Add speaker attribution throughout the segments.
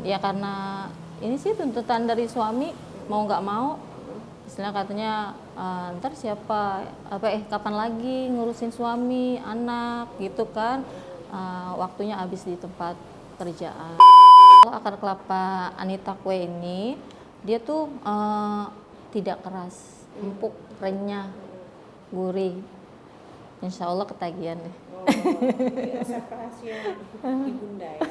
Speaker 1: Ya karena ini sih tuntutan dari suami, mau nggak mau istilah katanya ntar siapa kapan lagi ngurusin suami anak gitu kan. Waktunya habis di tempat kerjaan. Kalau akar kelapa Anita Kue ini dia tuh tidak keras, empuk, renyah, gurih. Insya Allah ketagihan deh.
Speaker 2: Ini resep rahasia ibunda ya.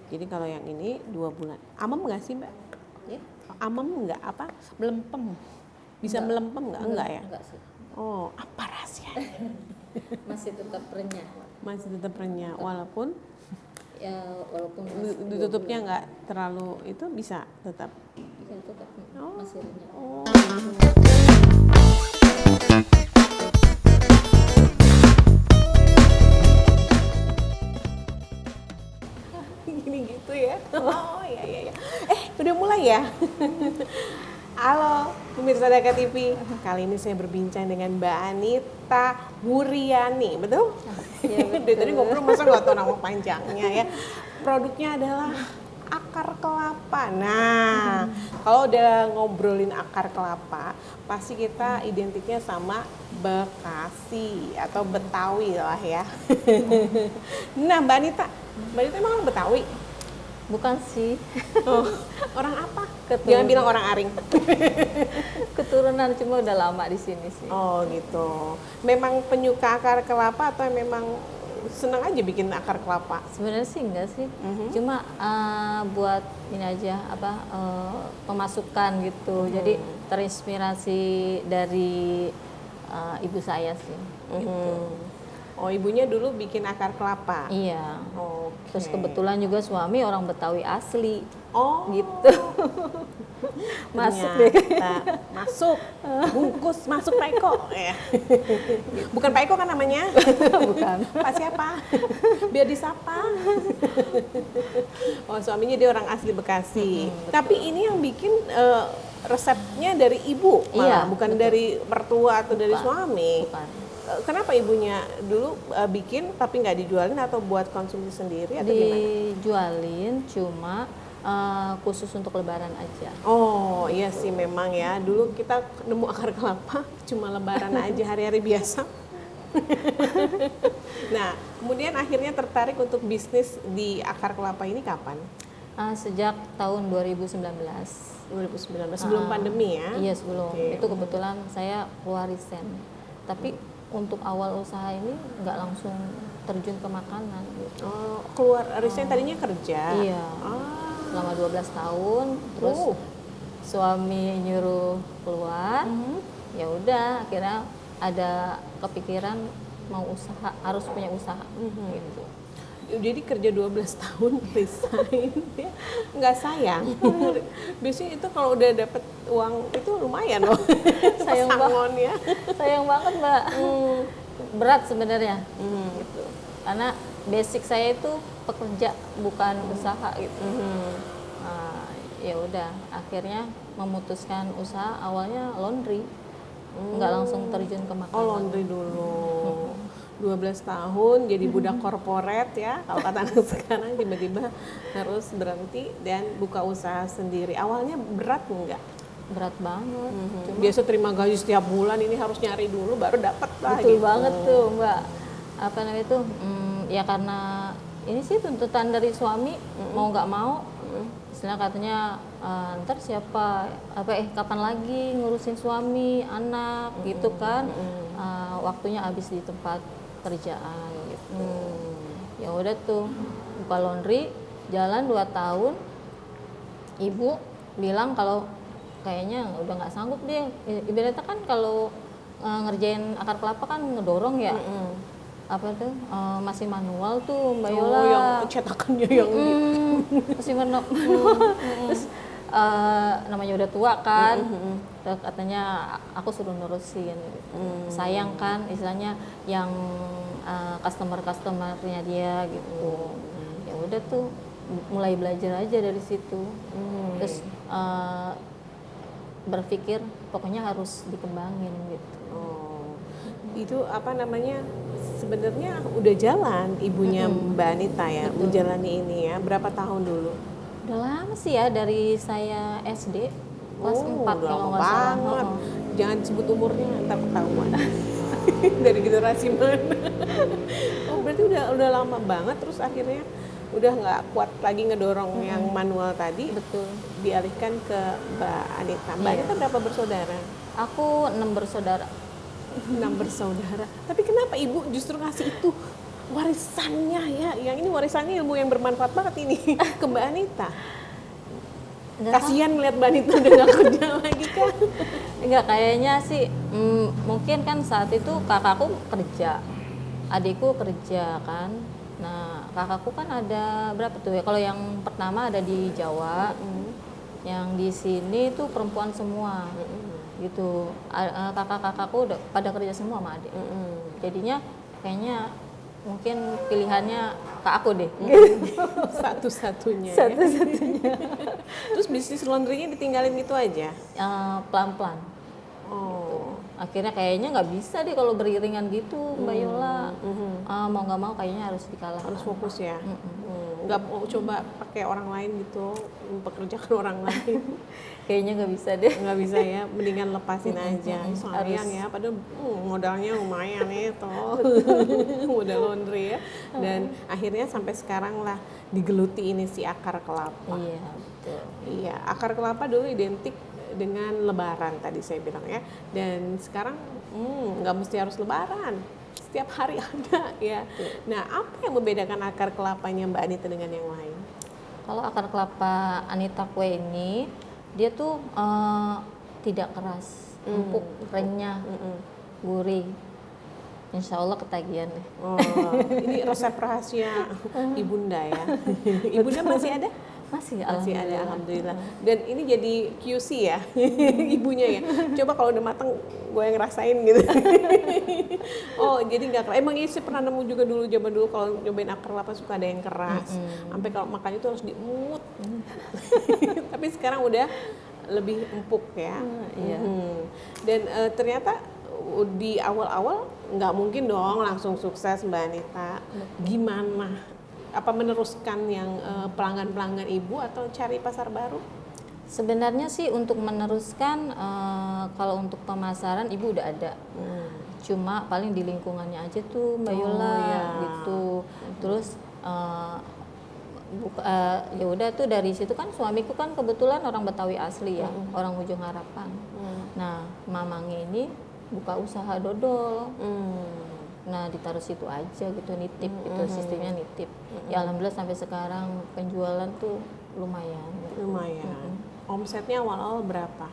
Speaker 2: Jadi kalau yang ini 2 bulan. Amem nggak sih Mbak?
Speaker 1: Ya?
Speaker 2: Amem nggak apa? Melempem. Bisa melempem nggak? Enggak ya?
Speaker 1: Enggak sih.
Speaker 2: Oh, apa rahasianya?
Speaker 1: Masih tetap renyah.
Speaker 2: Masih tetap renyah walaupun
Speaker 1: Ya walaupun masih
Speaker 2: ditutupnya nggak terlalu itu bisa tetap.
Speaker 1: ya, tetap
Speaker 2: Oh.
Speaker 1: masih renyah.
Speaker 2: Oh. Gini gitu ya. Oh iya. Udah mulai ya. Halo pemirsa Daka TV. Kali ini saya berbincang dengan Mbak Anita Wuryani, betul?
Speaker 1: Iya, betul.
Speaker 2: Dari tadi ngobrol masa nggak tahu nama panjangnya ya. Produknya adalah akar kelapa. Nah, kalau udah ngobrolin akar kelapa, pasti kita identiknya sama Bekasi atau Betawi lah ya. Nah, Mbak Anita emang orang Betawi?
Speaker 1: Bukan sih.
Speaker 2: Oh, orang apa?
Speaker 1: Keturunan.
Speaker 2: Jangan bilang orang Aring.
Speaker 1: Keturunan cuma udah lama di sini sih.
Speaker 2: Oh gitu. Memang penyuka akar kelapa atau memang senang aja bikin akar kelapa?
Speaker 1: Sebenarnya sih enggak sih. Cuma buat ini aja pemasukan gitu. Jadi terinspirasi dari ibu saya sih. Gitu.
Speaker 2: Oh, ibunya dulu bikin akar kelapa.
Speaker 1: Iya.
Speaker 2: Oke.
Speaker 1: Terus kebetulan juga suami orang Betawi asli.
Speaker 2: Oh
Speaker 1: Gitu. Masuk deh.
Speaker 2: ternyata. Masuk. Bungkus masuk Pak Eko. Ya. Bukan Pak Eko kan namanya?
Speaker 1: Bukan.
Speaker 2: Pak siapa? Biar disapa. Oh, suaminya dia orang asli Bekasi. Tapi ini yang bikin resepnya dari ibu malah,
Speaker 1: Iya,
Speaker 2: bukan
Speaker 1: betul.
Speaker 2: dari mertua atau dari
Speaker 1: Bukan.
Speaker 2: suami.
Speaker 1: Bukan.
Speaker 2: Kenapa ibunya dulu bikin tapi nggak dijualin atau buat konsumsi sendiri atau gimana?
Speaker 1: Dijualin cuma khusus untuk lebaran aja.
Speaker 2: Oh iya sih memang ya, dulu kita nemu akar kelapa cuma lebaran aja, hari-hari biasa. Nah, kemudian akhirnya tertarik untuk bisnis di akar kelapa ini kapan?
Speaker 1: Sejak tahun 2019.
Speaker 2: 2019, sebelum pandemi ya?
Speaker 1: Iya sebelum.
Speaker 2: Oke.
Speaker 1: Itu kebetulan saya keluar resign. Tapi untuk awal usaha ini nggak langsung terjun ke makanan gitu.
Speaker 2: Oh, keluar resign tadinya kerja?
Speaker 1: Iya.
Speaker 2: Ah,
Speaker 1: Selama 12 tahun, terus suami nyuruh keluar. Ya udah, akhirnya ada kepikiran mau usaha, harus punya usaha gitu.
Speaker 2: Jadi kerja 12 tahun resign ya, nggak sayang. Biasanya itu kalau udah dapet uang itu lumayan loh.
Speaker 1: Sayang banget.
Speaker 2: Pesangonnya.
Speaker 1: Sayang banget, Mbak. Berat sebenarnya. Gitu. Karena basic saya itu pekerja, bukan usaha gitu. Nah, ya udah, akhirnya memutuskan usaha awalnya laundry. Nggak langsung terjun ke makanan.
Speaker 2: Oh, laundry dulu. 12 tahun jadi budak korporat ya. Kalau kata anak sekarang tiba-tiba harus berhenti dan buka usaha sendiri. Awalnya berat nggak?
Speaker 1: Berat banget. Cuma
Speaker 2: Biasa terima gaji setiap bulan, ini harus nyari dulu baru dapat lah.
Speaker 1: betul
Speaker 2: gitu.
Speaker 1: banget tuh, Mbak. Apa namanya itu? Ya karena ini sih tuntutan dari suami, mau nggak mau. Istilah katanya ntar siapa kapan lagi ngurusin suami anak gitu kan. Waktunya habis di tempat kerjaan gitu. Ya udah tuh buka laundry, jalan 2 tahun. Ibu bilang kalau kayaknya udah nggak sanggup dia. Ibaratnya kan kalau ngerjain akar kelapa kan ngedorong ya. Apa tuh masih manual tuh Mbak Yola.
Speaker 2: Oh, yang cetakannya yang
Speaker 1: Masih manual. Terus namanya udah tua kan. Terus katanya aku suruh nurusin. Sayang kan istilahnya yang customernya dia gitu. Ya udah tuh mulai belajar aja dari situ. Terus berpikir pokoknya harus dikembangin gitu.
Speaker 2: Oh, itu apa namanya, sebenarnya udah jalan ibunya Mbak Anita ya, menjalani ini ya. Berapa tahun dulu?
Speaker 1: Udah lama sih ya, dari saya SD kelas 4
Speaker 2: udah
Speaker 1: kalau
Speaker 2: lama
Speaker 1: nggak salah.
Speaker 2: banget. Jangan sebut umurnya, ntar ketahuan. Dari generasi mana? Oh berarti udah lama banget, terus akhirnya udah nggak kuat lagi ngedorong yang manual tadi,
Speaker 1: Betul.
Speaker 2: dialihkan ke Mbak Anita. Mbak
Speaker 1: Iya.
Speaker 2: Anita berapa bersaudara?
Speaker 1: Aku 6 bersaudara.
Speaker 2: 6 bersaudara. Tapi kenapa ibu justru ngasih itu warisannya ya? Yang ini warisannya ilmu yang bermanfaat banget ini ke Mbak Anita.
Speaker 1: Nggak
Speaker 2: Kasihan ngeliat Mbak Anita udah nggak kerja lagi kan?
Speaker 1: Enggak, kayaknya sih mungkin kan saat itu kakakku kerja, adikku kerja kan. Nah, kakakku kan ada berapa tuh ya? Kalau yang pertama ada di Jawa, yang di sini tuh perempuan semua, gitu. Kakak-kakakku udah pada kerja semua sama adik. Jadinya kayaknya mungkin pilihannya ke aku deh.
Speaker 2: Satu-satunya.
Speaker 1: Satu-satunya.
Speaker 2: Terus bisnis laundrynya ditinggalin gitu aja?
Speaker 1: Pelan-pelan.
Speaker 2: Oh.
Speaker 1: Akhirnya kayaknya nggak bisa deh kalau beriringan gitu, Mbak Yola. Mau nggak mau kayaknya harus dikalah.
Speaker 2: Harus fokus ya. Nggak mau coba pakai orang lain gitu, mempekerjakan orang lain.
Speaker 1: Kayaknya nggak bisa deh.
Speaker 2: Nggak bisa ya, mendingan lepasin aja. Sayang ya, padahal modalnya lumayan itu. Modal laundry ya. Dan akhirnya sampai sekarang lah digeluti ini si akar kelapa.
Speaker 1: Iya, betul.
Speaker 2: Iya, akar kelapa dulu identik dengan lebaran tadi saya bilang ya. Dan sekarang nggak mesti harus lebaran. Setiap hari ada ya. Nah, apa yang membedakan akar kelapanya Mbak Anita dengan yang lain?
Speaker 1: Kalau akar kelapa Anita Kue ini, dia tuh tidak keras, empuk, renyah, gurih. Insya Allah ketagihan deh.
Speaker 2: Oh, ini resep rahasia ibunda ya. Ibunda masih ada?
Speaker 1: Masih
Speaker 2: Ada, alhamdulillah. Dan ini jadi QC ya, ibunya ya. Coba kalau udah mateng, gue yang ngerasain gitu. Oh, jadi nggak keras. Emang iya sih pernah nemu juga dulu zaman dulu kalau nyobain akar kelapa suka ada yang keras. Sampai kalau makan itu harus diemut. Tapi sekarang udah lebih empuk ya.
Speaker 1: Iya.
Speaker 2: Dan ternyata di awal-awal nggak mungkin dong langsung sukses Mbak Anita. Gimana? Apa meneruskan yang pelanggan-pelanggan ibu atau cari pasar baru?
Speaker 1: Sebenarnya sih untuk meneruskan, kalau untuk pemasaran ibu udah ada. Cuma paling di lingkungannya aja tuh Mbak Yola
Speaker 2: iya.
Speaker 1: gitu. Terus ya udah tuh dari situ kan suamiku kan kebetulan orang Betawi asli ya, orang Ujung Harapan. Nah, mamangnya ini buka usaha dodol. Nah, ditaruh situ aja gitu, nitip gitu, sistemnya nitip. Ya alhamdulillah sampai sekarang penjualan tuh lumayan.
Speaker 2: Lumayan. Omsetnya awal-awal berapa?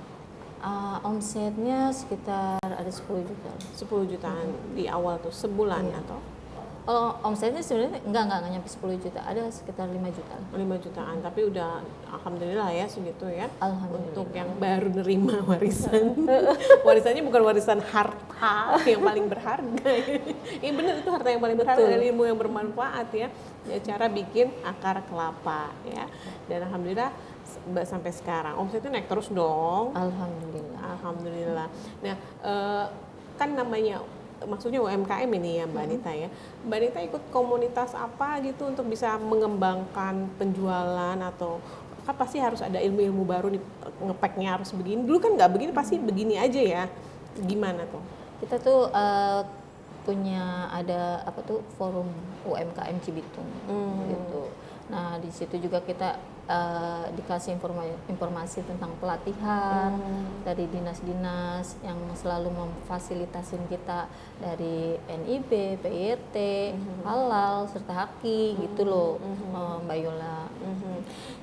Speaker 1: Omsetnya sekitar ada 10 juta.
Speaker 2: 10 jutaan di awal tuh sebulan atau
Speaker 1: Kalau omsetnya sebenarnya enggak nyampe 10 juta, ada sekitar 5 juta.
Speaker 2: 5 jutaan, tapi udah alhamdulillah ya segitu ya.
Speaker 1: Alhamdulillah.
Speaker 2: Untuk yang baru nerima warisan. Warisannya bukan warisan harta yang paling berharga. Iya benar, itu harta yang paling berharga dan ilmu yang bermanfaat ya. Ya cara bikin akar kelapa ya. Dan alhamdulillah sampai sekarang omsetnya naik terus dong. Alhamdulillah. Nah, kan namanya maksudnya UMKM ini ya Mbak Anita ya. Mbak Anita ikut komunitas apa gitu untuk bisa mengembangkan penjualan atau kan pasti harus ada ilmu-ilmu baru nih, ngepacknya harus begini. Dulu kan nggak begini, pasti begini aja ya. Gimana tuh?
Speaker 1: Kita tuh punya ada apa tuh forum UMKM Cibitung gitu. Nah, di situ juga kita dikasih informasi tentang pelatihan dari dinas-dinas yang selalu memfasilitasin kita dari NIB, PIRT, halal serta haki gitu loh, Mbak Yola.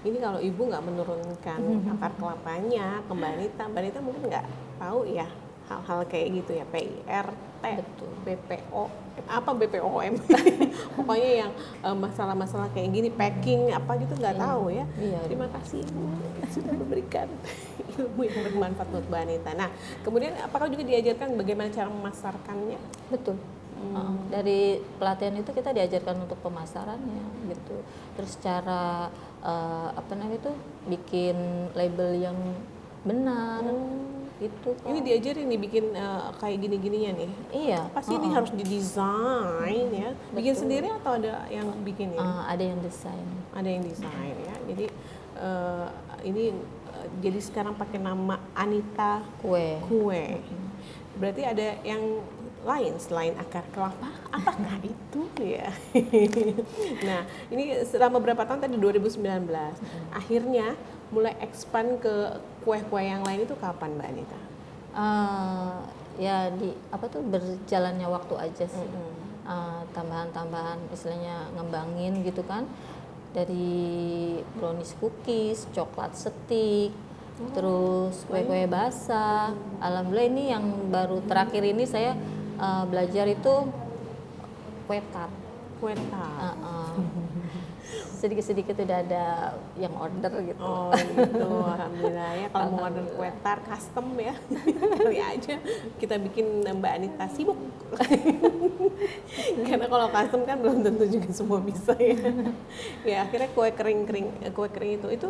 Speaker 2: Ini kalau ibu nggak menurunkan akar kelapanya ke Mbak Anita mungkin nggak tahu ya hal-hal kayak gitu ya, PIRT, BPO, apa BPOM, pokoknya yang masalah-masalah kayak gini, packing apa gitu nggak tahu ya. Terima kasih Ibu sudah memberikan ilmu yang bermanfaat buat Mbak Anita. Nah, kemudian apakah juga diajarkan bagaimana cara memasarkannya?
Speaker 1: Betul. Dari pelatihan itu kita diajarkan untuk pemasarannya gitu. Terus cara apa namanya itu bikin label yang benar. gitu.
Speaker 2: Ini diajarin nih bikin kayak gini-gininya nih.
Speaker 1: Iya.
Speaker 2: Pasti ini harus didesain ya. Bikin sendiri atau ada yang bikin ya?
Speaker 1: Ada yang desain.
Speaker 2: Ada yang desain ya. Jadi ini jadi sekarang pakai nama Anita Kue. Berarti ada yang lain selain akar kelapa? Apakah itu ya? Nah, ini selama berapa tahun tadi 2019. Akhirnya mulai expand ke kue-kue yang lain itu kapan Mbak Anita?
Speaker 1: Ya di apa tuh berjalannya waktu aja sih. Tambahan-tambahan istilahnya ngembangin gitu kan. Dari brownies cookies, coklat stick, terus kue-kue basah. Alhamdulillah ini yang baru terakhir ini saya belajar itu kue tart.
Speaker 2: Kue tart.
Speaker 1: Sedikit-sedikit udah ada yang order gitu.
Speaker 2: Oh gitu, alhamdulillah ya. Kalau mau order kue tart custom ya, kali aja kita bikin Mbak Anita sibuk. Karena kalau custom kan belum tentu juga semua bisa ya. Ya akhirnya kue kering itu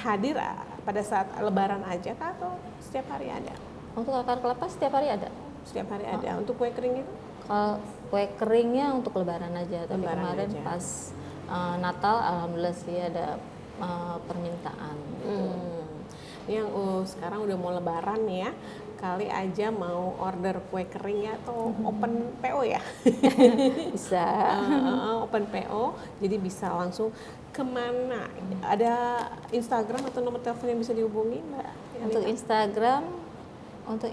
Speaker 2: hadir pada saat Lebaran aja kah atau setiap hari ada?
Speaker 1: Untuk akar kelapa setiap hari ada.
Speaker 2: Setiap hari ada. Untuk kue kering itu?
Speaker 1: Kalau kue keringnya untuk Lebaran aja. Tapi
Speaker 2: Lebaran
Speaker 1: kemarin
Speaker 2: aja.
Speaker 1: pas Natal alhamdulillah sih ada permintaan.
Speaker 2: Yang sekarang udah mau Lebaran ya, kali aja mau order kue kering ya atau open PO ya?
Speaker 1: Bisa.
Speaker 2: Open PO, jadi bisa langsung kemana? Ada Instagram atau nomor telepon yang bisa dihubungi Mbak?
Speaker 1: Untuk Instagram ke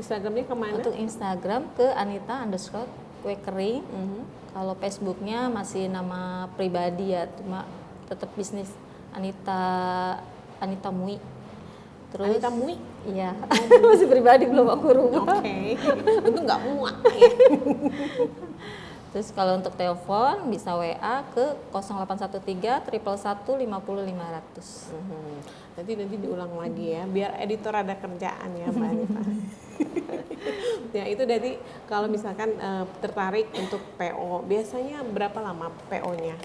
Speaker 2: Instagramnya kemana?
Speaker 1: Untuk Instagram ke Anita_kue kering. Kalau Facebooknya masih nama pribadi ya, cuma tetap bisnis Anita Mui. Terus
Speaker 2: Anita Mui?
Speaker 1: Iya. Masih pribadi belum aku rubah.
Speaker 2: Oke. Untung nggak muak ya.
Speaker 1: Terus kalau untuk telepon bisa WA ke 0813 111 50 500.
Speaker 2: Nanti diulang lagi ya, biar editor ada kerjaan ya Mbak Anita. Ya itu jadi kalau misalkan tertarik untuk PO, biasanya berapa lama PO-nya?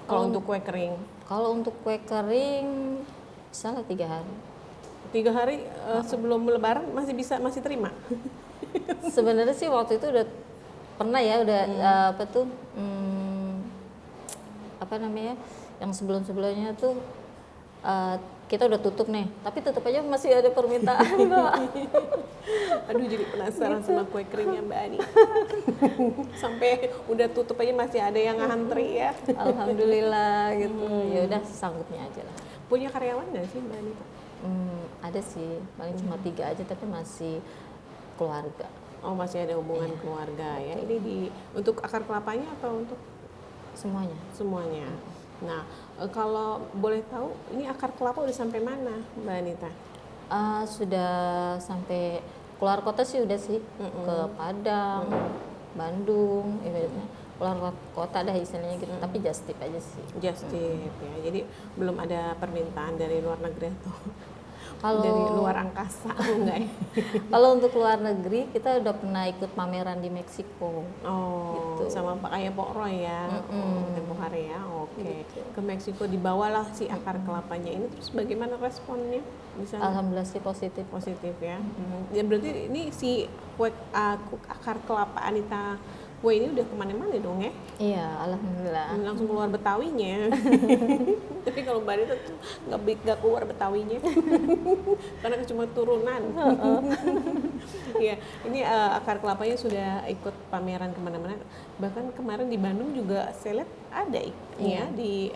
Speaker 2: Kalau untuk kue kering?
Speaker 1: Kalau untuk kue kering, misalnya 3 hari.
Speaker 2: 3 hari sebelum Lebaran masih terima?
Speaker 1: Sebenarnya sih waktu itu udah pernah ya, apa namanya, yang sebelumnya tuh kita udah tutup nih, tapi tutup aja masih ada permintaan Mbak.
Speaker 2: Aduh jadi penasaran sama kue keringnya Mbak Ani. Sampai udah tutup aja masih ada yang ngantri ya.
Speaker 1: Alhamdulillah gitu. Ya udah sanggupnya aja lah.
Speaker 2: Punya karyawan nggak sih Mbak Ani?
Speaker 1: Ada sih, paling cuma 3 aja tapi masih keluarga.
Speaker 2: Oh masih ada hubungan keluarga ya. Ini untuk akar kelapanya atau untuk
Speaker 1: semuanya?
Speaker 2: Semuanya. Nah, kalau boleh tahu, ini akar kelapa udah sampai mana, Mbak Anita?
Speaker 1: Sudah sampai keluar kota sih udah sih, ke Padang, Bandung, keluar kota dah istilahnya gitu, tapi just tip aja sih.
Speaker 2: Just tip ya, jadi belum ada permintaan dari luar negeri atau dari luar angkasa enggak ya?
Speaker 1: Kalau untuk luar negeri kita udah pernah ikut pameran di Meksiko.
Speaker 2: Oh, gitu. Sama Pak Kayak Pok Roy ya, tempoh hari ya. Oke. Gitu. Ke Meksiko dibawalah si akar kelapanya ini, terus bagaimana responnya? Bisa?
Speaker 1: Alhamdulillah sih positif.
Speaker 2: Positif ya. Ya berarti ini si kue akar kelapa Anita Kue ini udah kemana-mana dong ya?
Speaker 1: Iya, alhamdulillah.
Speaker 2: Langsung keluar Betawinya. Tapi kalau Mbak Anita tuh nggak keluar Betawinya, karena cuma turunan. Ya, ini akar kelapanya sudah ikut pameran kemana-mana. Bahkan kemarin di Bandung juga saya lihat ada ya di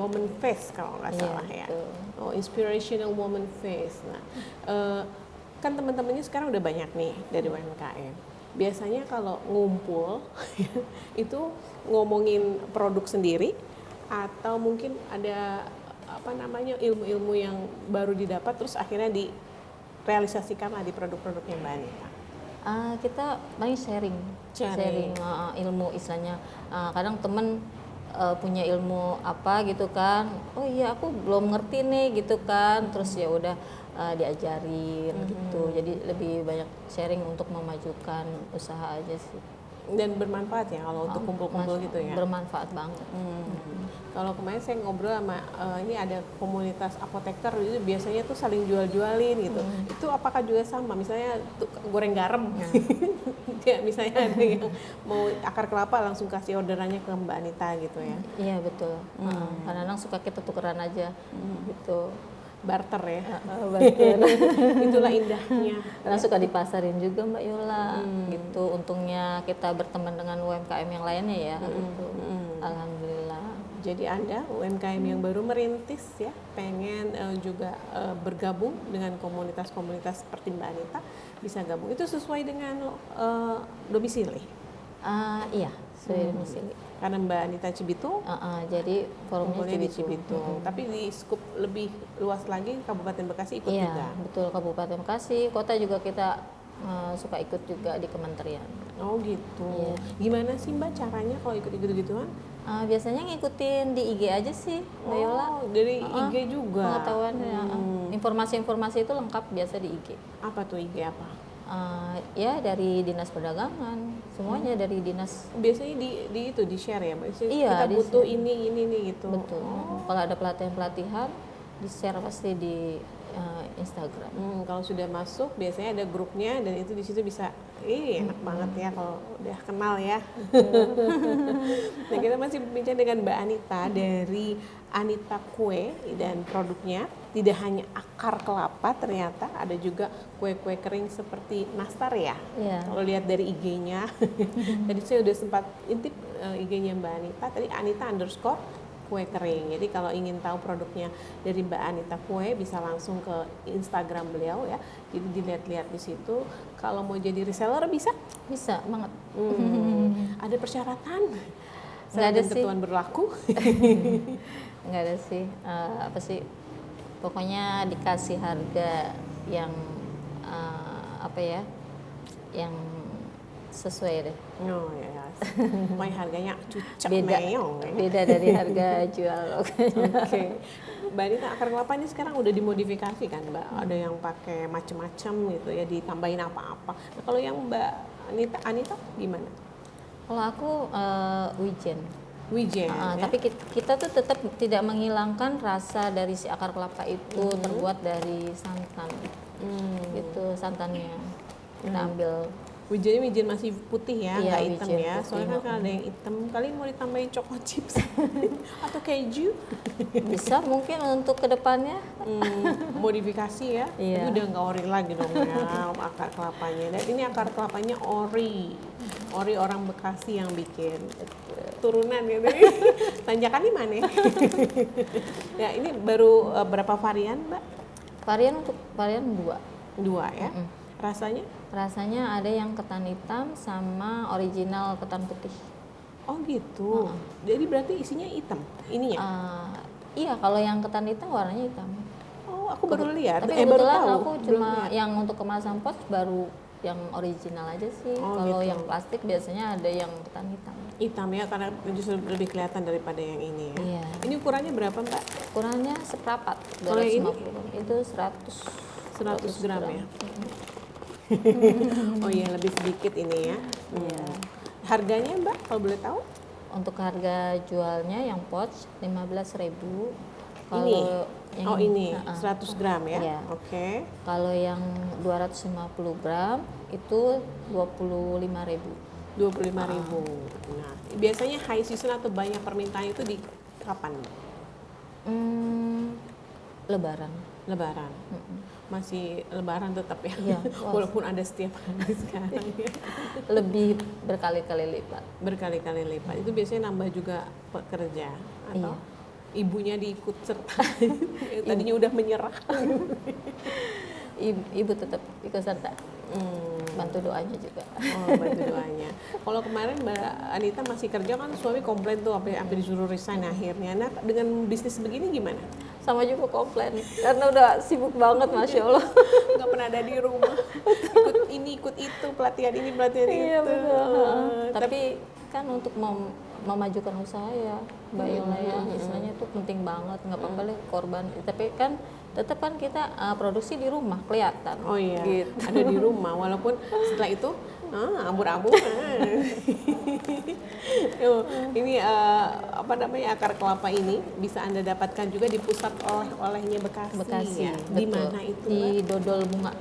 Speaker 2: Woman Fest kalau nggak salah ya. Oh, Inspirational Woman Fest. Nah, kan teman-temannya sekarang udah banyak nih dari UMKM. Biasanya kalau ngumpul itu ngomongin produk sendiri atau mungkin ada ilmu-ilmu yang baru didapat terus akhirnya direalisasikan lah di produk-produknya Mbak Anita.
Speaker 1: Kita paling sharing ilmu istilahnya. Kadang temen punya ilmu apa gitu kan, oh iya aku belum ngerti nih gitu kan, terus ya udah diajarin gitu. Jadi lebih banyak sharing untuk memajukan usaha aja sih.
Speaker 2: Dan bermanfaat ya kalau untuk kumpul-kumpul gitu ya.
Speaker 1: Bermanfaat banget.
Speaker 2: Kalau kemarin saya ngobrol sama ini ada komunitas apoteker itu biasanya tuh saling jual-jualin gitu. Itu apakah juga sama? Misalnya goreng garam, ya, misalnya ada yang mau akar kelapa langsung kasih orderannya ke Mbak Anita gitu ya.
Speaker 1: Iya betul. Kadang-kadang suka kita tukeran aja, gitu.
Speaker 2: Barter ya.
Speaker 1: Betul.
Speaker 2: Itulah indahnya.
Speaker 1: Kadang suka dipasarin juga Mbak Yola, gitu. Untungnya kita berteman dengan UMKM yang lainnya ya, gitu. Alhamdulillah.
Speaker 2: Jadi Anda UMKM yang baru merintis ya, pengen juga bergabung dengan komunitas-komunitas seperti Mbak Anita, bisa gabung. Itu sesuai dengan domisili?
Speaker 1: Iya, sesuai domisili.
Speaker 2: Karena Mbak Anita Cibitung,
Speaker 1: jadi forumnya
Speaker 2: di Cibitung. Tapi di skup lebih luas lagi, Kabupaten Bekasi ikut
Speaker 1: iya,
Speaker 2: juga?
Speaker 1: Betul, Kabupaten Bekasi, kota juga kita suka ikut juga di kementerian.
Speaker 2: Oh gitu.
Speaker 1: Iya.
Speaker 2: Gimana sih Mbak caranya kalau ikut-ikut gituan?
Speaker 1: Biasanya ngikutin di IG aja sih, Mbak Yola.
Speaker 2: Oh, dari IG juga?
Speaker 1: Pengetahuannya. Informasi-informasi itu lengkap biasa di IG.
Speaker 2: Apa tuh IG apa?
Speaker 1: Ya dari Dinas Perdagangan, semuanya dari Dinas.
Speaker 2: Biasanya di share ya, Mbak?
Speaker 1: Iya,
Speaker 2: kita butuh ini gitu.
Speaker 1: Betul. Kalau ada pelatihan-pelatihan, di share pasti di Instagram.
Speaker 2: Kalau sudah masuk biasanya ada grupnya dan itu di situ bisa, enak banget ya kalau udah kenal ya. Nah kita masih bincang dengan Mbak Anita dari Anita Kue dan produknya. Tidak hanya akar kelapa, ternyata ada juga kue-kue kering seperti nastar ya.
Speaker 1: Iya.
Speaker 2: Kalau lihat dari IG-nya, tadi saya udah sempat intip IG-nya Mbak Anita, tadi Anita_kue kering. Jadi kalau ingin tahu produknya dari Mbak Anita Kue bisa langsung ke Instagram beliau ya. Jadi dilihat-lihat di situ. Kalau mau jadi reseller bisa?
Speaker 1: Bisa banget.
Speaker 2: Ada persyaratan?
Speaker 1: Nggak ada sih.
Speaker 2: Ketentuan berlaku?
Speaker 1: Nggak ada sih. Apa sih? Pokoknya dikasih harga yang yang sesuai deh.
Speaker 2: Oh ya. Pokoknya harganya cucek meong.
Speaker 1: Beda dari harga jual.
Speaker 2: Oke. Mbak Anita, akar kelapa ini sekarang udah dimodifikasi kan Mbak? Ada yang pakai macam-macam gitu ya, ditambahin apa-apa. Nah, kalau yang Mbak Anita gimana?
Speaker 1: Kalau aku wijen.
Speaker 2: Wijen. Ya?
Speaker 1: Tapi kita tuh tetap tidak menghilangkan rasa dari si akar kelapa itu terbuat dari santan. Gitu santannya. Kita ambil.
Speaker 2: Wijennya wijen masih putih ya,
Speaker 1: Iya,
Speaker 2: nggak hitam ya.
Speaker 1: putih.
Speaker 2: Soalnya kan ada yang hitam, kali mau ditambahin choco chips atau keju.
Speaker 1: Bisa mungkin untuk kedepannya.
Speaker 2: Modifikasi ya.
Speaker 1: Iya.
Speaker 2: Itu udah nggak ori lagi dong ya akar kelapanya. Dan ini akar kelapanya ori orang Bekasi yang bikin. Turunan gitu. Tanjakan di mana? Ya ini baru berapa varian Mbak?
Speaker 1: Varian 2.
Speaker 2: 2 ya. Rasanya?
Speaker 1: Rasanya ada yang ketan hitam sama original ketan putih.
Speaker 2: Oh gitu. Jadi berarti isinya hitam ininya?
Speaker 1: Iya, kalau yang ketan hitam warnanya hitam.
Speaker 2: Oh, aku baru lihat.
Speaker 1: Tapi kebetulan aku cuma yang untuk kemasan pouch baru yang original aja sih. Kalau
Speaker 2: gitu.
Speaker 1: yang plastik biasanya ada yang ketan hitam.
Speaker 2: Hitam ya, karena justru lebih kelihatan daripada yang ini ya.
Speaker 1: Iya.
Speaker 2: Ini ukurannya berapa Mbak?
Speaker 1: Ukurannya seperempat.
Speaker 2: Kalau yang ini?
Speaker 1: Itu 100
Speaker 2: gram ya. Oh iya, lebih sedikit ini ya.
Speaker 1: Iya.
Speaker 2: Harganya Mbak kalau boleh tahu?
Speaker 1: Untuk harga jualnya yang pouch 15.000. Kalau
Speaker 2: Ini?
Speaker 1: yang,
Speaker 2: ini 100 gram ya?
Speaker 1: Iya.
Speaker 2: Oke.
Speaker 1: Kalau yang 250 gram itu 25.000.
Speaker 2: 25.000. Nah, biasanya high season atau banyak permintaan itu di kapan?
Speaker 1: Lebaran.
Speaker 2: Lebaran. Masih lebaran tetap ya?
Speaker 1: Iya.
Speaker 2: Walaupun ada setiap hari sekarang ya.
Speaker 1: Lebih berkali-kali lipat.
Speaker 2: Berkali-kali lipat. Itu biasanya nambah juga pekerja atau ibunya diikut serta. Tadinya udah menyerah.
Speaker 1: Ibu tetap ikut serta. Bantu doanya juga.
Speaker 2: Oh, bantu doanya. Kalau kemarin Mbak Anita masih kerja kan suami komplain tuh sampai disuruh resign akhirnya. Nah, dengan bisnis begini gimana?
Speaker 1: Sama juga komplain karena udah sibuk banget, Masya Allah.
Speaker 2: Nggak pernah ada di rumah. Ikut ini, ikut itu, pelatihan ini, pelatihan itu.
Speaker 1: Iya betul. Tapi kan untuk memajukan usaha ya, Mbak Yola ya, istilahnya itu penting banget. Nggak apa-apa deh korban. Tapi kan tetap kan kita produksi di rumah kelihatan.
Speaker 2: Oh iya,
Speaker 1: gitu.
Speaker 2: ada di rumah. Walaupun setelah itu Abu-abu. Ini apa namanya, akar kelapa ini bisa Anda dapatkan juga di pusat oleh-olehnya Bekasi.
Speaker 1: Bekasi,
Speaker 2: Ya. Di
Speaker 1: betul.
Speaker 2: mana itu?
Speaker 1: Di
Speaker 2: Mbak?
Speaker 1: Dodol Bunga,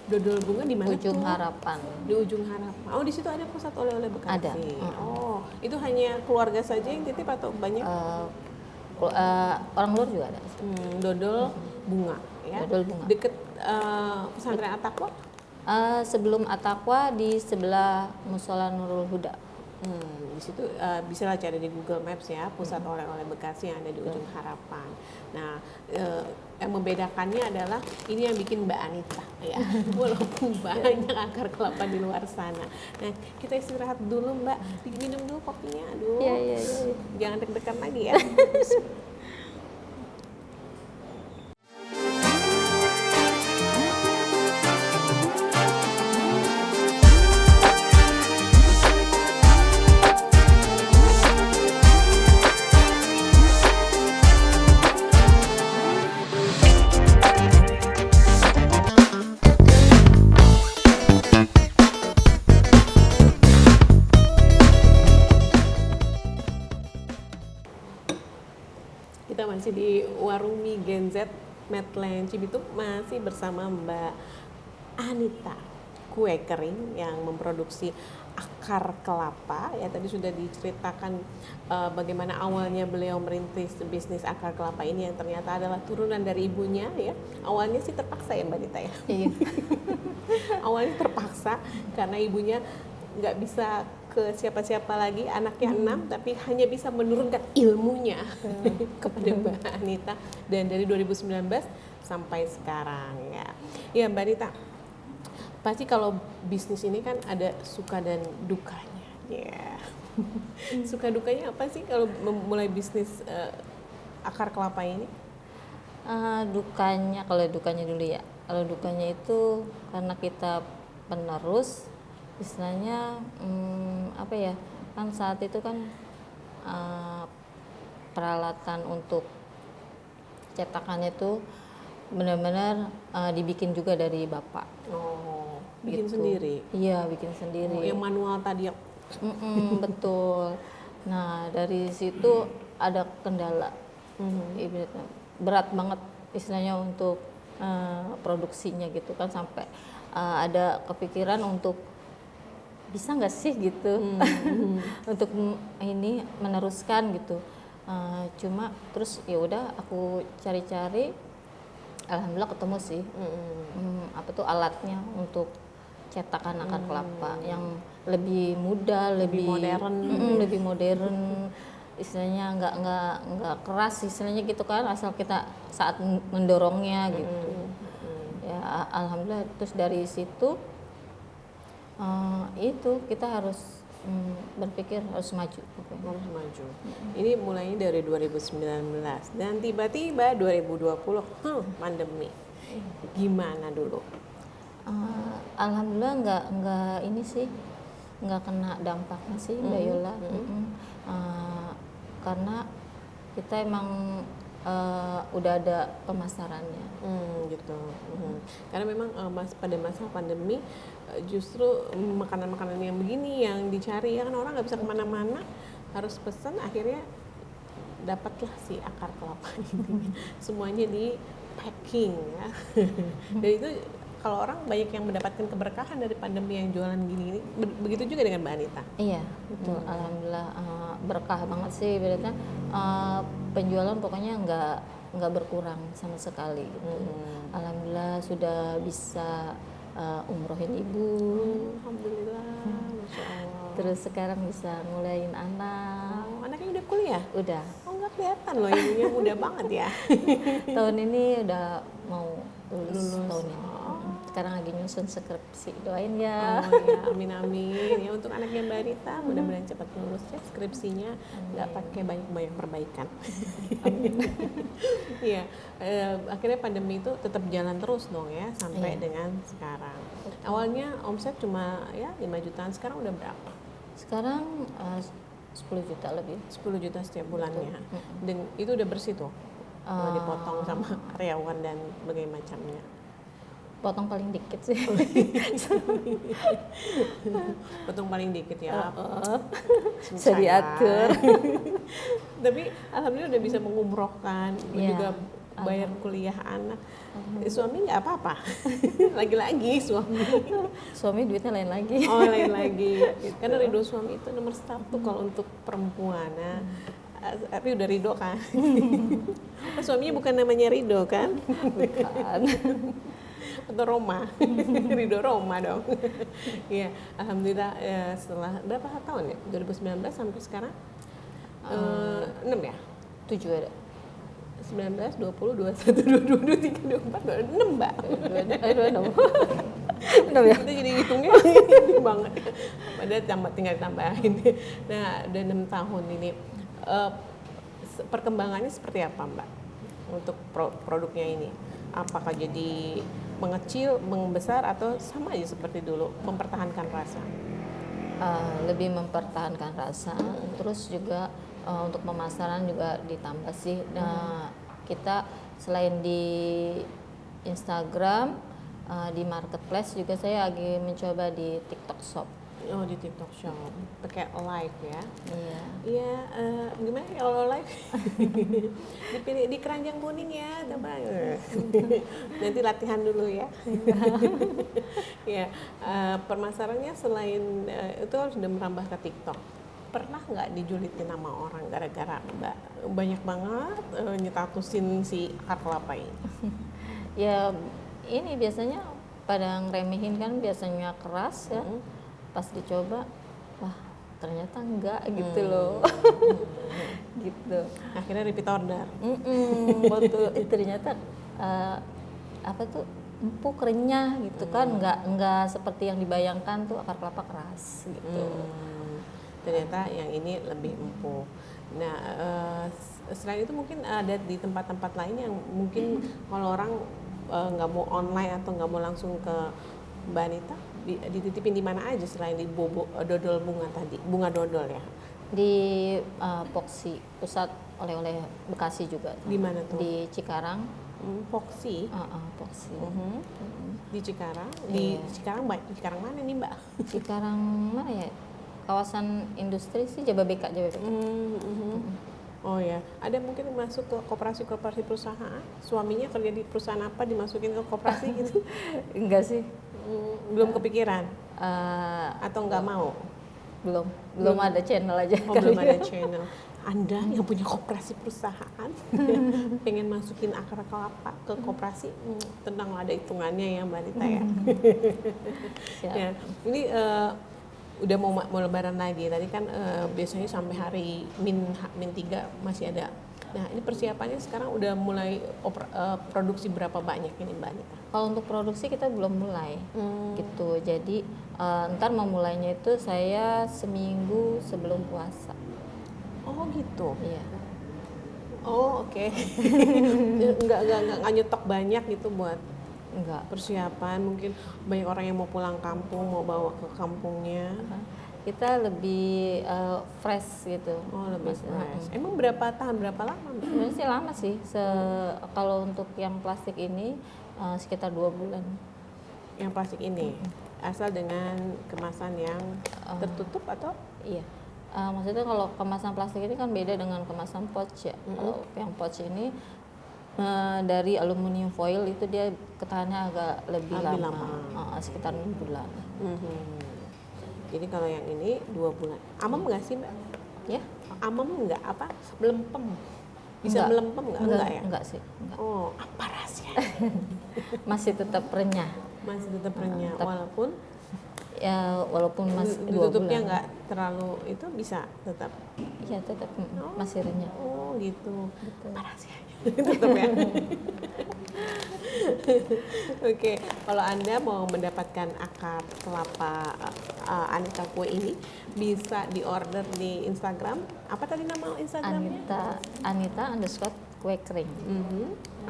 Speaker 2: Dodol Bunga di mana
Speaker 1: Ujung
Speaker 2: tuh?
Speaker 1: Harapan.
Speaker 2: Di Ujung Harapan. Oh, di situ ada pusat oleh-oleh Bekasi.
Speaker 1: Ada.
Speaker 2: Oh, itu hanya keluarga saja yang titip atau banyak?
Speaker 1: Orang luar juga ada.
Speaker 2: Dodol Bunga, ya.
Speaker 1: Dodol Bunga.
Speaker 2: Deket pesantren At-Taqwa.
Speaker 1: Sebelum At-Taqwa di sebelah Musola Nurul Huda.
Speaker 2: Di situ bisa lah cari di Google Maps ya, pusat oleh-oleh Bekasi yang ada di Ujung Harapan. Nah, yang membedakannya adalah ini yang bikin Mbak Anita ya, walaupun banyak akar kelapa di luar sana. Nah, kita istirahat dulu Mbak, diminum dulu kopinya, aduh.
Speaker 1: Iya.
Speaker 2: Jangan deg-degan lagi ya. Kita masih di warung mie Gen Z Medland Cibitung, masih bersama Mbak Anita, kue kering yang memproduksi akar kelapa. Ya, tadi sudah diceritakan bagaimana awalnya beliau merintis bisnis akar kelapa ini yang ternyata adalah turunan dari ibunya ya. Awalnya sih terpaksa ya Mbak Anita ya.
Speaker 1: Iya.
Speaker 2: Awalnya terpaksa karena ibunya nggak bisa ke siapa-siapa lagi, anaknya 6, tapi hanya bisa menurunkan ilmunya kepada Mbak Anita, dan dari 2019 sampai sekarang ya. Ya Mbak Anita, pasti kalau bisnis ini kan ada suka dan dukanya ya. Suka dukanya apa sih kalau memulai bisnis akar kelapa ini?
Speaker 1: Kalau dukanya dulu ya. Kalau dukanya itu karena kita penerus, istilahnya apa ya, kan saat itu kan peralatan untuk cetakannya itu benar-benar dibikin juga dari bapak.
Speaker 2: Oh, bikin
Speaker 1: Gitu.
Speaker 2: sendiri?
Speaker 1: Iya, bikin sendiri.
Speaker 2: Oh, yang manual tadi ya?
Speaker 1: Betul. Nah, dari situ ada kendala. Ibaratnya berat banget istilahnya untuk produksinya gitu kan, sampai ada kepikiran untuk bisa nggak sih gitu untuk ini meneruskan gitu. Cuma terus ya udah aku cari-cari, alhamdulillah ketemu sih apa tuh alatnya untuk cetakan akar kelapa yang lebih mudah, lebih
Speaker 2: modern.
Speaker 1: Lebih modern, istilahnya nggak keras istilahnya gitu kan, asal kita saat mendorongnya gitu. Ya alhamdulillah, terus dari situ itu kita harus berpikir harus maju.
Speaker 2: Harus maju. Ini mulainya dari 2019 dan tiba-tiba 2020 pandemi. Gimana dulu?
Speaker 1: Alhamdulillah nggak ini sih, nggak kena dampaknya sih Mbak Yola. Karena kita emang udah ada pemasarannya.
Speaker 2: Gitu. Karena memang pada masa pandemi justru makanan-makanan yang begini yang dicari ya kan, orang nggak bisa kemana-mana, harus pesan, akhirnya dapatlah si akar kelapa ini. Semuanya di packing ya. Dan itu kalau orang banyak yang mendapatkan keberkahan dari pandemi yang jualan gini, begitu juga dengan Mbak Anita.
Speaker 1: Iya betul, alhamdulillah berkah banget sih, berarti penjualan pokoknya nggak berkurang sama sekali gitu. Alhamdulillah sudah bisa umrohin ibu.
Speaker 2: Alhamdulillah, Masya Allah.
Speaker 1: Terus sekarang bisa ngulain anak.
Speaker 2: Anaknya udah kuliah?
Speaker 1: Udah.
Speaker 2: Oh, nggak kelihatan loh, ibunya muda banget ya.
Speaker 1: Tahun ini udah mau lulus. Tahun ini. Sekarang lagi nyusun skripsi, doain ya.
Speaker 2: Oh ya, amin amin ya untuk anaknya Mbak Anita, mudah-mudahan cepat lulus ya skripsinya, nggak pakai banyak perbaikan. Iya, akhirnya pandemi itu tetap jalan terus dong ya sampai dengan sekarang. Awalnya omset cuma ya 5 jutaan, sekarang udah berapa?
Speaker 1: Sekarang 10 juta lebih.
Speaker 2: 10 juta setiap bulannya. Dan itu udah bersih tuh, nggak dipotong sama karyawan dan berbagai macamnya.
Speaker 1: Potong paling dikit sih.
Speaker 2: Potong paling dikit ya.
Speaker 1: Bisa diatur.
Speaker 2: Tapi alhamdulillah udah bisa mengumrohkan,
Speaker 1: Iya.
Speaker 2: juga bayar kuliah anak. Suami nggak apa-apa. Lagi-lagi suami.
Speaker 1: Suami duitnya lain lagi.
Speaker 2: Oh, lain lagi. Karena ridho suami itu nomor satu kalau untuk perempuan. Nah, tapi udah ridho kan? Suaminya bukan namanya Ridho kan?
Speaker 1: Bukan.
Speaker 2: Atau Roma? Ridho Roma dong. Iya, alhamdulillah setelah berapa tahun ya? 2019 sampai sekarang? 6 ya?
Speaker 1: 7 ada.
Speaker 2: 19, 20, 21, 22, 23, 24, 6 mbak.
Speaker 1: 26. Enam ya?
Speaker 2: Kita jadi hitungnya ini banget. Padahal tinggal tambahin. Nah, udah 6 tahun ini. Perkembangannya seperti apa mbak? Untuk produknya ini? Apakah jadi mengecil, membesar, atau sama aja seperti dulu, mempertahankan rasa?
Speaker 1: Lebih mempertahankan rasa, terus juga untuk pemasaran juga ditambah sih. Nah, kita selain di Instagram, di marketplace juga saya lagi mencoba di TikTok Shop.
Speaker 2: Oh, di TikTok Shop, pakai live ya?
Speaker 1: Iya.
Speaker 2: Iya, gimana ya kalau live? Dipilih di keranjang kuning ya, coba. Nanti latihan dulu ya. Ya, permasalahannya selain itu harus sudah merambah ke TikTok. Pernah nggak dijulitin sama orang gara-gara mbak banyak banget nyetatusin si akar kelapa ini?
Speaker 1: Ya, ini biasanya pada ngeremehin kan, biasanya keras ya. Pas dicoba, wah ternyata enggak gitu loh. Gitu.
Speaker 2: Akhirnya repeat order.
Speaker 1: Betul. Ternyata apa tuh empuk, renyah gitu kan, enggak seperti yang dibayangkan tuh akar kelapa keras gitu.
Speaker 2: Ternyata yang ini lebih empuk. Nah, selain itu mungkin ada di tempat-tempat lain yang mungkin kalau orang nggak mau online atau nggak mau langsung ke Mbak Anita, dititipin di mana aja selain di dodol bunga tadi, bunga dodol ya?
Speaker 1: Di Poksi, pusat oleh-oleh Bekasi juga.
Speaker 2: Di mana tuh?
Speaker 1: Di Cikarang.
Speaker 2: Poksi.
Speaker 1: Poksi.
Speaker 2: Di Cikarang.
Speaker 1: Iya.
Speaker 2: Di Cikarang mana nih mbak?
Speaker 1: Cikarang mana ya? Kawasan industri sih, Jababeka.
Speaker 2: Oh ya, ada mungkin masuk ke koperasi perusahaan. Suaminya kerja di perusahaan apa, dimasukin ke koperasi gitu?
Speaker 1: Enggak sih.
Speaker 2: Belum kepikiran? Atau nggak mau?
Speaker 1: Belum ada channel aja.
Speaker 2: Oh, belum ada channel. Anda yang punya koperasi perusahaan pengen masukin akar kelapa ke koperasi, tenang ada hitungannya ya Mbak Anita ya. Ya, ini udah mau lebaran lagi. Tadi kan biasanya sampai hari min 3 masih ada. Nah, ini persiapannya sekarang udah mulai produksi berapa banyak ini Mbak Anita?
Speaker 1: Kalau untuk produksi kita belum mulai gitu. Jadi ntar memulainya itu saya seminggu sebelum puasa.
Speaker 2: Oh gitu.
Speaker 1: Iya.
Speaker 2: Oh oke. Nggak nyetok banyak gitu buat
Speaker 1: Enggak.
Speaker 2: persiapan. Mungkin banyak orang yang mau pulang kampung, mau bawa ke kampungnya.
Speaker 1: Kita lebih fresh gitu.
Speaker 2: Oh lebih fresh. Emang tahan berapa lama?
Speaker 1: Sebenarnya sih lama sih. Kalau untuk yang plastik ini sekitar 2 bulan.
Speaker 2: Yang plastik ini asal dengan kemasan yang tertutup atau?
Speaker 1: Iya. Maksudnya kalau kemasan plastik ini kan beda dengan kemasan pouch ya. Kalau yang pouch ini dari aluminium foil itu dia ketahannya agak lebih lama. Sekitar 6 bulan.
Speaker 2: Jadi kalau yang ini 2 bulan. Amem nggak sih Mbak?
Speaker 1: Ya?
Speaker 2: Amem nggak apa? Melempem? Bisa melempem nggak? Enggak ya?
Speaker 1: Enggak sih. Enggak.
Speaker 2: Oh apa rahasia?
Speaker 1: Masih tetap renyah.
Speaker 2: Masih tetap renyah walaupun?
Speaker 1: Ya walaupun masih 2
Speaker 2: ditutupnya
Speaker 1: bulan.
Speaker 2: nggak terlalu itu bisa tetap?
Speaker 1: Iya tetap masih renyah.
Speaker 2: Oh gitu. Apa rahasianya? Tetap ya. Oke, kalau Anda mau mendapatkan akar kelapa Anita Kue ini bisa diorder di Instagram. Apa tadi nama Instagramnya?
Speaker 1: Anita_kue kering.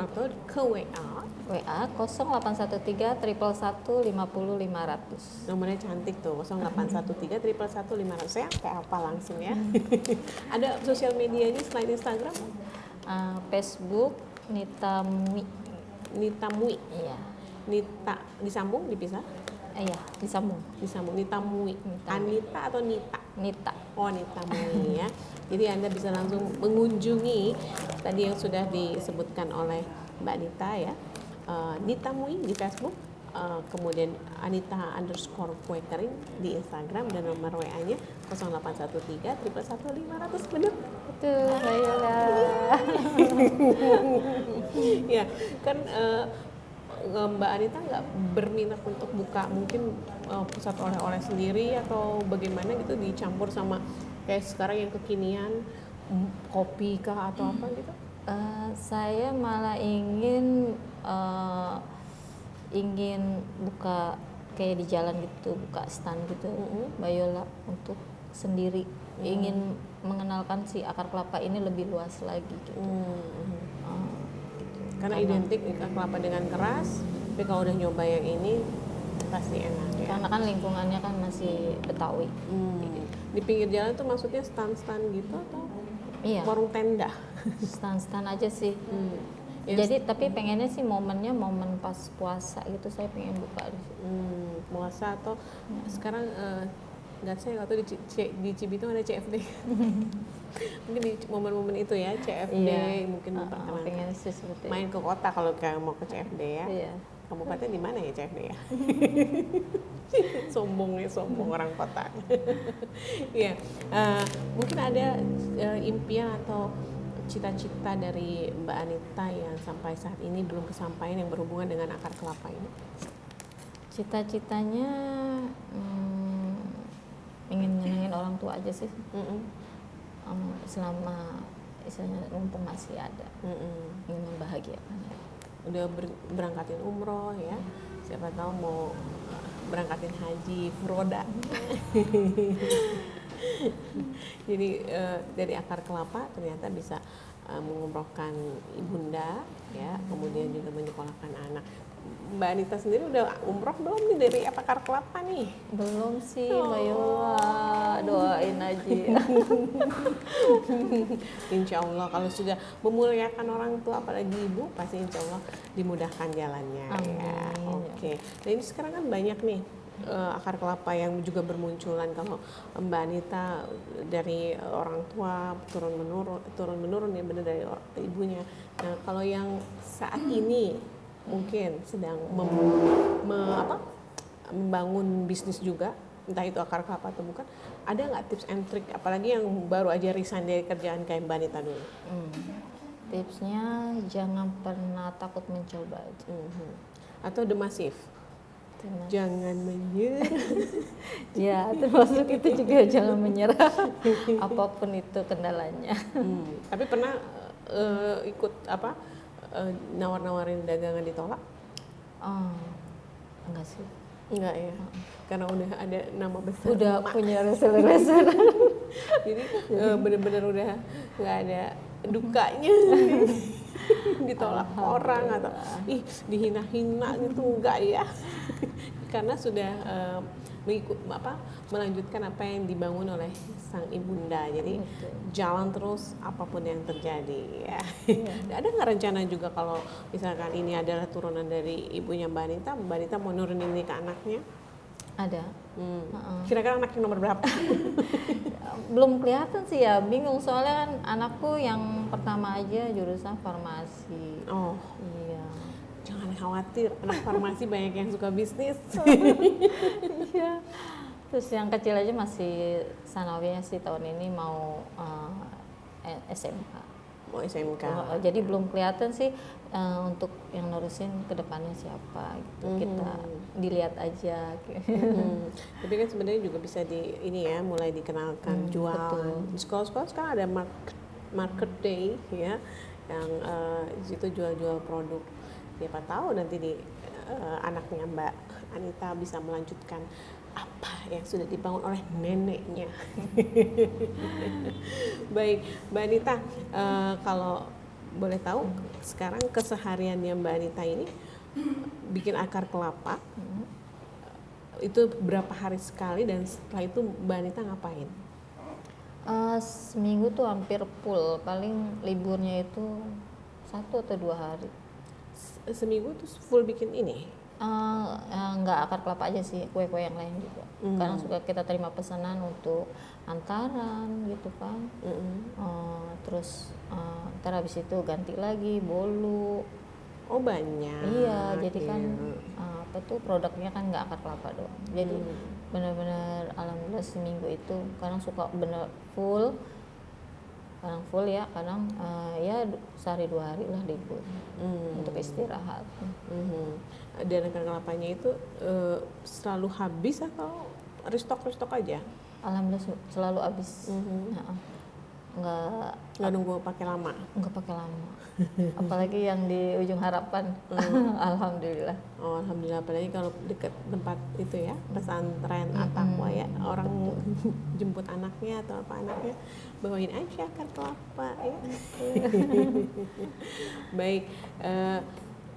Speaker 2: Atau ke WA.
Speaker 1: WA 0813 111 50 500.
Speaker 2: Nomornya cantik tuh, 0813 111 500. Saya kayak apa langsung ya. Ada sosial medianya selain Instagram?
Speaker 1: Facebook Nita Mui.
Speaker 2: Nita Mui.
Speaker 1: Iya.
Speaker 2: Nita disambung dipisah?
Speaker 1: Iya, disambung.
Speaker 2: Disambung Nita Mui. Anita atau Nita?
Speaker 1: Nita.
Speaker 2: Oh, Nita Mui ya. Jadi Anda bisa langsung mengunjungi tadi yang sudah disebutkan oleh Mbak Nita ya. Nita Mui di Facebook, kemudian Anita _ kue kering di Instagram, dan nomor WA-nya 0813 111 500. Bener?
Speaker 1: Betul, Mbak Yola.
Speaker 2: Ya, kan Mbak Anita nggak berminat untuk buka mungkin pusat oleh-oleh sendiri atau bagaimana gitu, dicampur sama kayak sekarang yang kekinian, kopi kah atau apa gitu?
Speaker 1: Saya malah ingin buka kayak di jalan gitu, buka stand gitu, Mbak Yola, untuk sendiri. Ingin mengenalkan si akar kelapa ini lebih luas lagi gitu.
Speaker 2: Karena identik akar kelapa dengan keras, tapi kalau udah nyoba yang ini pasti enak ya.
Speaker 1: Karena kan lingkungannya kan masih Betawi.
Speaker 2: Di pinggir jalan tuh maksudnya stand-stand gitu atau
Speaker 1: Iya,
Speaker 2: warung tenda?
Speaker 1: stand-stand aja sih. Jadi tapi pengennya sih momennya momen pas puasa gitu, saya pengen buka di situ.
Speaker 2: Puasa atau sekarang saya nggak tahu di Cibitung ada CFD. Mungkin di momen-momen itu ya, CFD mungkin memperkenalkan.
Speaker 1: Pengen sih seperti
Speaker 2: Main ke kota kalau kayak mau ke CFD ya.
Speaker 1: Iya.
Speaker 2: Kabupaten di mana ya CFD ya? Sombong orang kota. Iya. Mungkin ada impian atau cita-cita dari Mbak Anita yang sampai saat ini belum kesampaian yang berhubungan dengan akar kelapa ini?
Speaker 1: Cita-citanya ingin nyenengin orang tua aja sih. Selama istilahnya mumpung masih ada, ingin membahagiakan.
Speaker 2: Udah berangkatin umroh ya, siapa tahu mau berangkatin haji furoda. Jadi dari akar kelapa ternyata bisa mengumrohkan ibunda ya, kemudian juga menyekolahkan anak. Mbak Anita sendiri udah umroh belum nih dari akar kelapa nih?
Speaker 1: Belum sih, Mbak Yola, doain aja.
Speaker 2: Insya Allah kalau sudah memuliakan orang tua apalagi ibu, pasti insya Allah dimudahkan jalannya.
Speaker 1: Amin.
Speaker 2: Ya. Oke. Nah ini sekarang kan banyak nih akar kelapa yang juga bermunculan. Kalau Mbak Anita dari orang tua turun menurun ya, benar dari ibunya. Nah kalau yang saat ini mungkin sedang membangun bisnis juga, entah itu akar kelapa atau bukan, ada nggak tips and trick, apalagi yang baru aja resign dari kerjaan kayak Mbak Anita dulu?
Speaker 1: Tipsnya jangan pernah takut mencoba aja.
Speaker 2: Atau the massive, jangan menyerah.
Speaker 1: Ya, termasuk itu juga jangan menyerah, apapun itu kendalanya.
Speaker 2: Tapi pernah ikut nawar-nawarin dagangan ditolak?
Speaker 1: Enggak sih.
Speaker 2: Enggak ya, karena udah ada nama besar.
Speaker 1: Udah punya reseller.
Speaker 2: Jadi bener-bener udah nggak ada dukanya. Ditolak orang atau dihina-hina gitu, enggak ya. Karena sudah melanjutkan apa yang dibangun oleh sang ibunda. Jadi jalan terus apapun yang terjadi ya. Ada nggak rencana juga kalau misalkan ini adalah turunan dari ibunya Mbak Anita mau nurunin ini ke anaknya?
Speaker 1: Ada.
Speaker 2: Kira-kira anak yang nomor berapa?
Speaker 1: Belum kelihatan sih ya, bingung soalnya kan anakku yang pertama aja jurusan farmasi.
Speaker 2: Oh
Speaker 1: iya.
Speaker 2: Jangan khawatir, anak farmasi banyak yang suka bisnis.
Speaker 1: Iya. Terus yang kecil aja masih sanawiyah sih, tahun ini mau SMK.
Speaker 2: Mau SMK.
Speaker 1: Jadi belum kelihatan sih untuk yang nerusin ke depannya siapa gitu. Kita dilihat aja.
Speaker 2: Tapi kan sebenarnya juga bisa mulai dikenalkan jualan. Di sekolah-sekolah sekarang ada market day ya, yang di situ jual-jual produk. Siapa tahu nanti anaknya Mbak Anita bisa melanjutkan apa yang sudah dibangun oleh neneknya. Baik, Mbak Anita, kalau boleh tahu sekarang kesehariannya Mbak Anita ini bikin akar kelapa, itu berapa hari sekali, dan setelah itu Mbak Anita ngapain?
Speaker 1: Seminggu tuh hampir full, paling liburnya itu 1 atau 2 hari.
Speaker 2: Seminggu tuh full bikin ini?
Speaker 1: nggak akar kelapa aja sih, kue-kue yang lain juga. Kadang suka kita terima pesanan untuk antaran gitu kan. Terus ntar habis itu ganti lagi bolu.
Speaker 2: Oh banyak.
Speaker 1: Iya, jadi kan
Speaker 2: Iya.
Speaker 1: apa tuh produknya kan nggak akar kelapa doang. Jadi benar-benar alhamdulillah seminggu itu kadang suka bener full, kadang full ya, kadang ya sehari 2 hari lah libur untuk istirahat.
Speaker 2: Dan akar kelapanya itu selalu habis atau restock aja?
Speaker 1: Alhamdulillah selalu habis. Nah, nggak
Speaker 2: Nggak nunggu pakai lama?
Speaker 1: nggak pakai lama. Apalagi yang di ujung harapan. Alhamdulillah.
Speaker 2: Oh, alhamdulillah, apalagi kalau dekat tempat itu ya, pesantren At-Taqwa ya, orang jemput anaknya atau apa anaknya bawain aja akar kelapa ya. Baik,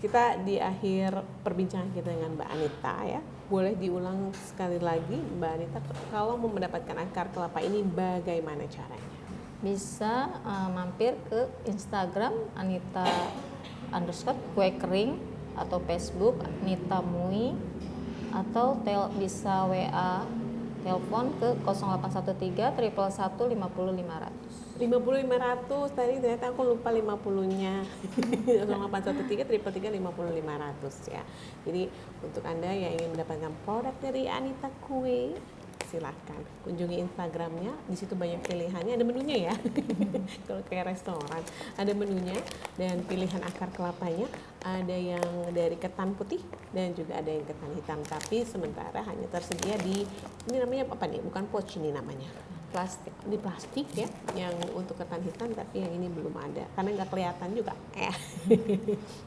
Speaker 2: kita di akhir perbincangan kita dengan Mbak Anita ya, boleh diulang sekali lagi Mbak Anita, kalau mau mendapatkan akar kelapa ini bagaimana caranya?
Speaker 1: Bisa mampir ke Instagram Anita_ kue kering atau Facebook Anita Mui, atau bisa WA telepon ke 0813 111 50 500.
Speaker 2: 50-500 tadi ternyata aku lupa 50-nya. 0813 333 50-500 ya. Jadi untuk Anda yang ingin mendapatkan produk dari Anita Kue, silahkan kunjungi Instagramnya, di situ banyak pilihannya, ada menunya ya. Kalau kayak restoran ada menunya dan pilihan akar kelapanya, ada yang dari ketan putih dan juga ada yang ketan hitam, tapi sementara hanya tersedia di, ini namanya apa nih, bukan pouch ini namanya,
Speaker 1: Plastik.
Speaker 2: di plastik ya, yang untuk ketan hitam, tapi yang ini belum ada karena nggak kelihatan juga.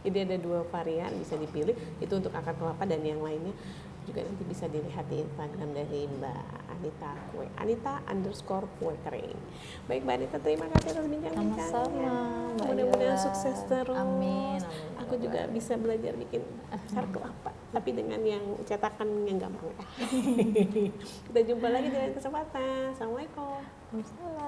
Speaker 2: Jadi ada 2 varian bisa dipilih, itu untuk akar kelapa, dan yang lainnya juga nanti bisa dilihat di Instagram dari Mbak Anita Kue, Anita_kue kering. Baik Mbak Anita, terima kasih atas bincang-bincangnya.
Speaker 1: Sama-sama, Mbak
Speaker 2: Mudah-mudahan
Speaker 1: Ira.
Speaker 2: sukses terus.
Speaker 1: Amin.
Speaker 2: Aku juga bisa belajar bikin akar kelapa, tapi dengan yang cetakan yang gampang ya. Kita jumpa lagi di lain kesempatan. Assalamualaikum.
Speaker 1: Waalaikumsalam.